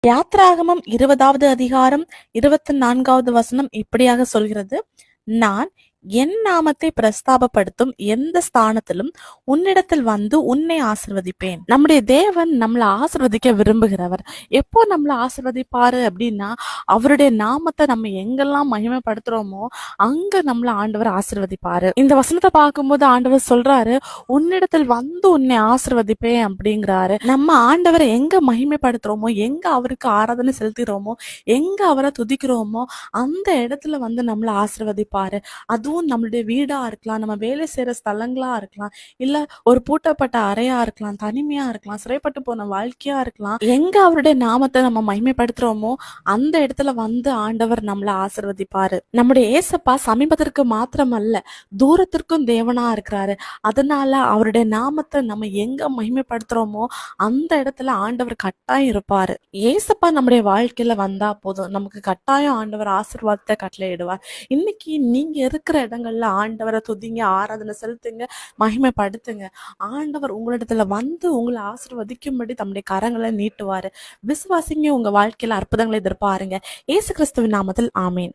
யாத்ராகமம் 20வது அதிகாரம் 24வது வசனம் இப்படியாக சொல்கிறது, நான் என் நாமத்தை பிரஸ்தாபப்படுத்தும் எந்த ஸ்தானத்திலும் உன்னிடத்தில் வந்து உன்னை ஆசிர்வதிப்பேன். நம்முடைய தேவன் நம்மளை ஆசிர்வதிக்க விரும்புகிறவர். எப்போ நம்மளை ஆசிர்வதிப்பாரு அப்படின்னா, அவருடைய நாமத்தை நம்ம எங்கெல்லாம் மகிமைப்படுத்துறோமோ அங்க நம்மள ஆண்டவர் ஆசிர்வதிப்பாரு. இந்த வசனத்தை பார்க்கும்போது ஆண்டவர் சொல்றாரு, உன்னிடத்தில் வந்து உன்னை ஆசிர்வதிப்பேன் அப்படிங்கிறாரு. நம்ம ஆண்டவரை எங்க மகிமைப்படுத்துறோமோ, எங்க அவருக்கு ஆராதனை செலுத்துகிறோமோ, எங்க அவரை துதிக்கிறோமோ அந்த இடத்துல வந்து நம்மளை ஆசிர்வதிப்பாரு. அதுவும் நம்மளுடைய வீடா இருக்கலாம், நம்ம வேலை செய்யற ஸ்தலங்களா இருக்கலாம், இல்ல ஒரு பூட்டப்பட்ட அறையா இருக்கலாம், தனிமையா இருக்கலாம், சிறைப்பட்டு போன வாழ்க்கையா இருக்கலாம். எங்க அவருடைய நாமத்தை நம்ம மகிமைப்படுத்துறோமோ அந்த இடத்துல வந்து ஆண்டவர் நம்மளை ஆசிர்வதிப்பாரு. நம்முடைய ஏசப்பா சமீபத்திற்கு மாத்திரமல்ல, தூரத்திற்கும் தேவனா இருக்கிறாரு. அதனால அவருடைய நாமத்தை நம்ம எங்க மகிமைப்படுத்துறோமோ அந்த இடத்துல ஆண்டவர் கட்டாயம் இருப்பாரு. ஏசப்பா நம்முடைய வாழ்க்கையில வந்தா போதும், நமக்கு கட்டாயம் ஆண்டவர் ஆசீர்வாதத்தை கட்டளையிடுவார். இன்னைக்கு நீங்க இருக்கிற இடங்கள்ல ஆண்டவரை துதிங்க, ஆராதனை செலுத்துங்க, மகிமைப்படுத்துங்க. ஆண்டவர் உங்களிடத்துல வந்து உங்களை ஆசீர்வதிக்கும்படி தம்முடைய கரங்களை நீட்டுவாரு. விசுவாசிங்க, உங்க வாழ்க்கையில அற்புதங்களை எதிர்பாருங்க. இயேசு கிறிஸ்துவின் நாமத்தில் ஆமேன்.